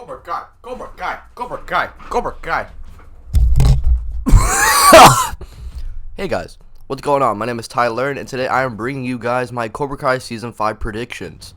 Cobra Kai, Cobra Kai, Cobra Kai, Cobra Kai. Hey guys, what's going on? My name is Tyler, and today I am bringing you guys my Cobra Kai Season 5 predictions.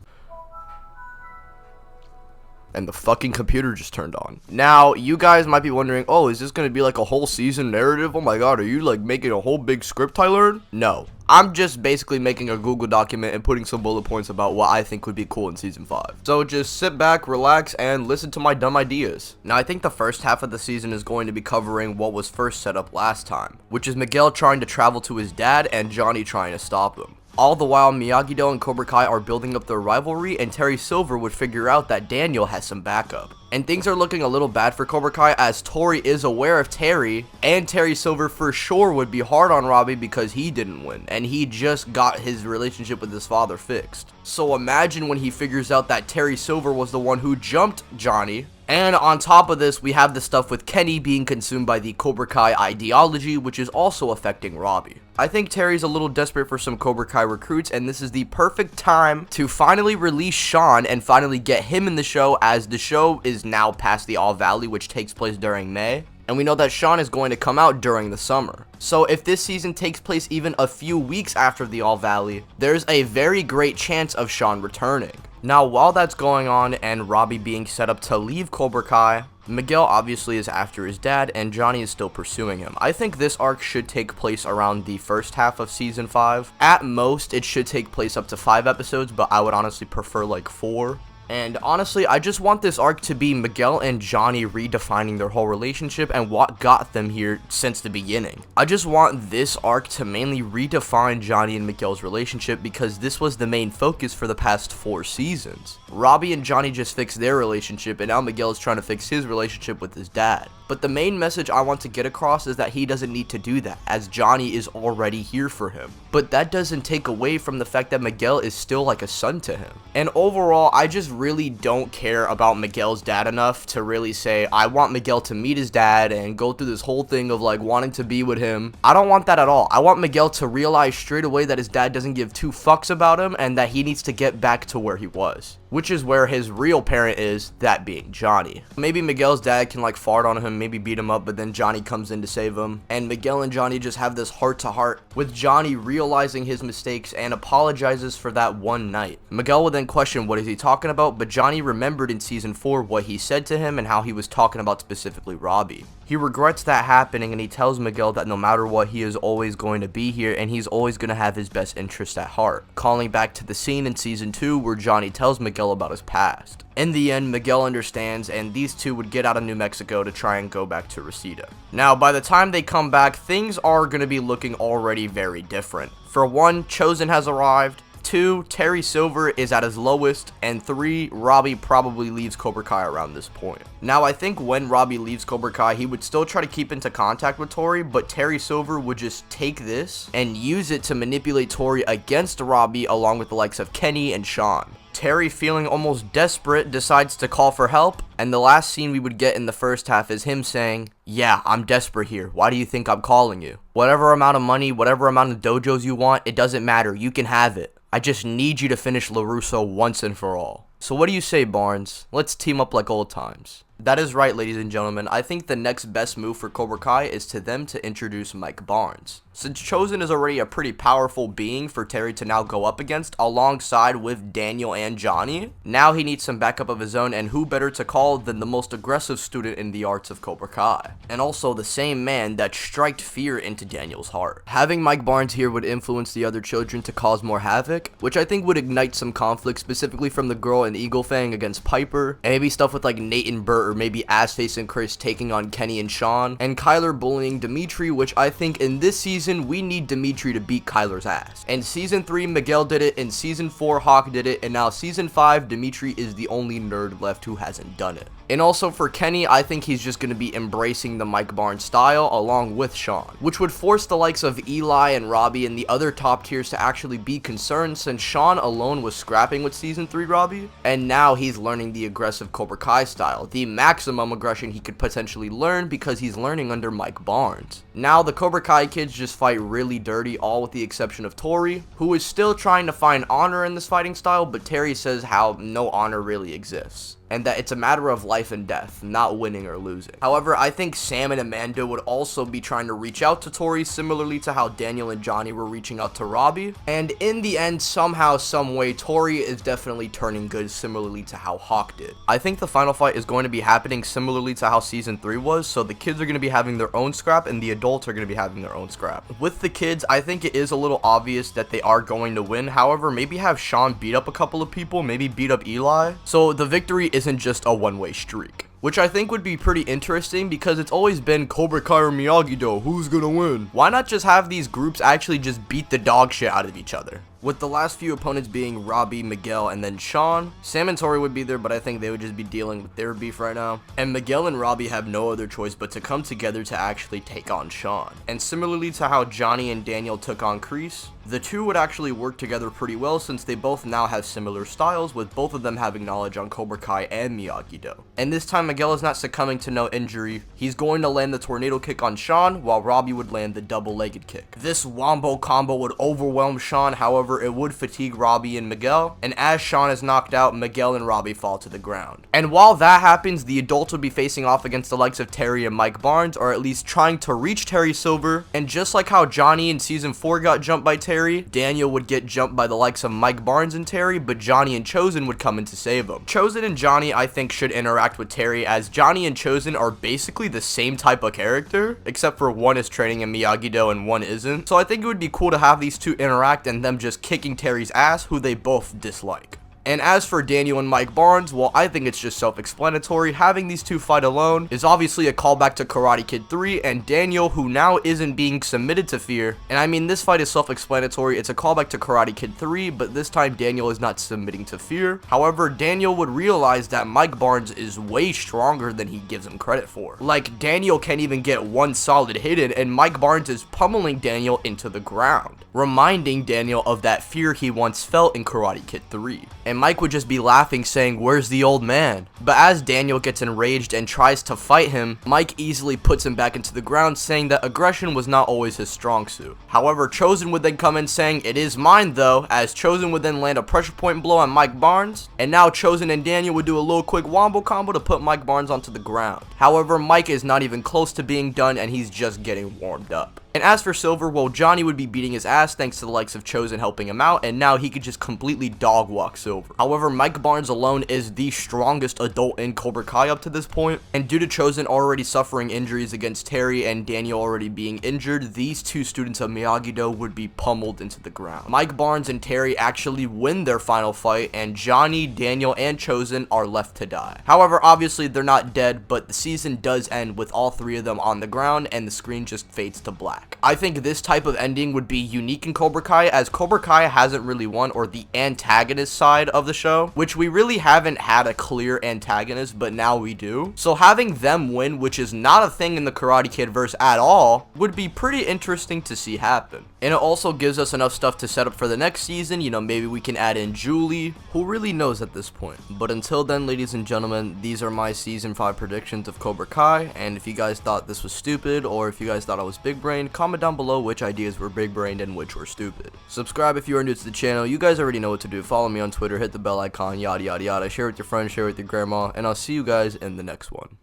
And the fucking computer just turned on. Now, you guys might be wondering, oh, is this gonna be like a whole season narrative? Oh my god, are you like making a whole big script, Tyler? No. I'm just basically making a Google document and putting some bullet points about what I think would be cool in Season 5. So just sit back, relax, and listen to my dumb ideas. Now, I think the first half of the season is going to be covering what was first set up last time, which is Miguel trying to travel to his dad and Gianni trying to stop him. All the while, Miyagi-Do and Cobra Kai are building up their rivalry, and Terry Silver would figure out that Daniel has some backup. And things are looking a little bad for Cobra Kai, as Tori is aware of Terry, and Terry Silver for sure would be hard on Robbie because he didn't win, and he just got his relationship with his father fixed. So imagine when he figures out that Terry Silver was the one who jumped Gianni. And on top of this, we have the stuff with Kenny being consumed by the Cobra Kai ideology, which is also affecting Robbie. I think Terry's a little desperate for some Cobra Kai recruits, and this is the perfect time to finally release Sean and finally get him in the show, as the show is now past the All Valley, which takes place during May. And we know that Sean is going to come out during the summer. So if this season takes place even a few weeks after the All Valley, there's a very great chance of Sean returning. Now, while that's going on and Robbie being set up to leave Cobra Kai, Miguel obviously is after his dad and Gianni is still pursuing him. I think this arc should take place around the first half of Season 5. At most, it should take place up to 5 episodes, but I would honestly prefer like 4. And honestly, I just want this arc to be Miguel and Gianni redefining their whole relationship and what got them here since the beginning. I just want this arc to mainly redefine Gianni and Miguel's relationship, because this was the main focus for the past 4 seasons. Robbie and Gianni just fixed their relationship, and now Miguel is trying to fix his relationship with his dad. But the main message I want to get across is that he doesn't need to do that, as Gianni is already here for him. But that doesn't take away from the fact that Miguel is still like a son to him. And overall, I just really don't care about Miguel's dad enough to really say, I want Miguel to meet his dad and go through this whole thing of like wanting to be with him. I don't want that at all. I want Miguel to realize straight away that his dad doesn't give 2 fucks about him and that he needs to get back to where he was, which is where his real parent is, that being Gianni. Maybe Miguel's dad can like fart on him, maybe beat him up, but then Gianni comes in to save him. And Miguel and Gianni just have this heart-to-heart, with Gianni realizing his mistakes and apologizes for that one night. Miguel will then question what is he talking about, but Gianni remembered in Season 4 what he said to him and how he was talking about specifically Robbie. He regrets that happening, and he tells Miguel that no matter what, he is always going to be here and he's always going to have his best interest at heart, calling back to the scene in Season 2 where Gianni tells Miguel about his past. In the end, Miguel understands, and these two would get out of New Mexico to try and go back to Reseda. Now, by the time they come back, things are going to be looking already very different. For one, Chosen has arrived. 2, Terry Silver is at his lowest, and 3, Robbie probably leaves Cobra Kai around this point. Now, I think when Robbie leaves Cobra Kai, he would still try to keep into contact with Tori, but Terry Silver would just take this and use it to manipulate Tori against Robbie, along with the likes of Kenny and Sean. Terry, feeling almost desperate, decides to call for help, and the last scene we would get in the first half is him saying, "Yeah, I'm desperate here. Why do you think I'm calling you? Whatever amount of money, whatever amount of dojos you want, it doesn't matter. You can have it. I just need you to finish LaRusso once and for all." So what do you say, Barnes? Let's team up like old times. That is right, ladies and gentlemen. I think the next best move for Cobra Kai is to them to introduce Mike Barnes. Since Chosen is already a pretty powerful being for Terry to now go up against, alongside with Daniel and Gianni, now he needs some backup of his own, and who better to call than the most aggressive student in the arts of Cobra Kai, and also the same man that striked fear into Daniel's heart. Having Mike Barnes here would influence the other children to cause more havoc, which I think would ignite some conflict, specifically from the girl and Eagle Fang against Piper, and maybe stuff with like Nate and Bert, or maybe Assface and Chris taking on Kenny and Sean, and Kyler bullying Dimitri, which I think in this season we need Dimitri to beat Kyler's ass. In Season 3, Miguel did it, in Season 4, Hawk did it, and now Season 5, Dimitri is the only nerd left who hasn't done it. And also for Kenny, I think he's just going to be embracing the Mike Barnes style along with Sean, which would force the likes of Eli and Robbie and the other top tiers to actually be concerned, since Sean alone was scrapping with Season 3 Robbie, and now he's learning the aggressive Cobra Kai style, the maximum aggression he could potentially learn because he's learning under Mike Barnes. Now the Cobra Kai kids just fight really dirty, all with the exception of Tori, who is still trying to find honor in this fighting style, but Terry says how no honor really exists. and that it's a matter of life and death, not winning or losing. However, I think Sam and Amanda would also be trying to reach out to Tori similarly to how Daniel and Johnny were reaching out to Robbie, and in the end, somehow, someway, Tori is definitely turning good similarly to how Hawk did. I think the final fight is going to be happening similarly to how season 3 was, so the kids are going to be having their own scrap and the adults are going to be having their own scrap. With the kids, I think it is a little obvious that they are going to win. However, maybe have Sean beat up a couple of people, maybe beat up Eli, so the victory isn't just a one-way streak, which I think would be pretty interesting because it's always been Cobra Kai or Miyagi-Do, who's gonna win? Why not just have these groups actually just beat the dog shit out of each other? With the last few opponents being Robbie, Miguel, and then Sean, Sam and Tori would be there, but I think they would just be dealing with their beef right now. And Miguel and Robbie have no other choice but to come together to actually take on Sean. And similarly to how Johnny and Daniel took on Kreese, the two would actually work together pretty well since they both now have similar styles, with both of them having knowledge on Cobra Kai and Miyagi-Do. And this time Miguel is not succumbing to no injury. He's going to land the tornado kick on Sean, while Robbie would land the double-legged kick. This wombo combo would overwhelm Sean, however, it would fatigue Robbie and Miguel, and as Sean is knocked out, Miguel and Robbie fall to the ground. And while that happens, the adults would be facing off against the likes of Terry and Mike Barnes, or at least trying to reach Terry Silver, and just like how Johnny in season 4 got jumped by Terry, Daniel would get jumped by the likes of Mike Barnes and Terry, but Johnny and Chosen would come in to save him. Chosen and Johnny, I think, should interact with Terry, as Johnny and Chosen are basically the same type of character, except for one is training in Miyagi-Do and one isn't. So I think it would be cool to have these two interact and them just kicking Terry's ass, who they both dislike. And as for Daniel and Mike Barnes, well, I think it's just self-explanatory. Having these two fight alone is obviously a callback to Karate Kid 3, and Daniel, who now isn't being submitted to fear, and I mean, this fight is self-explanatory. It's a callback to Karate Kid 3, but this time Daniel is not submitting to fear. However, Daniel would realize that Mike Barnes is way stronger than he gives him credit for. Like, Daniel can't even get one solid hit in, and Mike Barnes is pummeling Daniel into the ground, reminding Daniel of that fear he once felt in Karate Kid 3. And Mike would just be laughing, saying, "Where's the old man?" But as Daniel gets enraged and tries to fight him, Mike easily puts him back into the ground, saying that aggression was not always his strong suit. However, Chosen would then come in saying, "It is mine though," as Chosen would then land a pressure point blow on Mike Barnes, and now Chosen and Daniel would do a little quick wombo combo to put Mike Barnes onto the ground. However, Mike is not even close to being done, and he's just getting warmed up. And as for Silver, well, Johnny would be beating his ass thanks to the likes of Chosen helping him out, and now he could just completely dog walk Silver. However, Mike Barnes alone is the strongest adult in Cobra Kai up to this point, and due to Chosen already suffering injuries against Terry and Daniel already being injured, these two students of Miyagi-Do would be pummeled into the ground. Mike Barnes and Terry actually win their final fight, and Johnny, Daniel, and Chosen are left to die. However, obviously they're not dead, but the season does end with all three of them on the ground, and the screen just fades to black. I think this type of ending would be unique in Cobra Kai, as Cobra Kai hasn't really won, or the antagonist side of the show, which we really haven't had a clear antagonist, but now we do. So having them win, which is not a thing in the Karate Kid verse at all, would be pretty interesting to see happen. And it also gives us enough stuff to set up for the next season. You know, maybe we can add in Julie. Who really knows at this point? But until then, ladies and gentlemen, these are my season 5 predictions of Cobra Kai. And if you guys thought this was stupid, or if you guys thought I was big brained, comment down below which ideas were big brained and which were stupid. Subscribe if you are new to the channel. You guys already know what to do. Follow me on Twitter, hit the bell icon, yada yada yada. Share with your friends, share with your grandma, and I'll see you guys in the next one.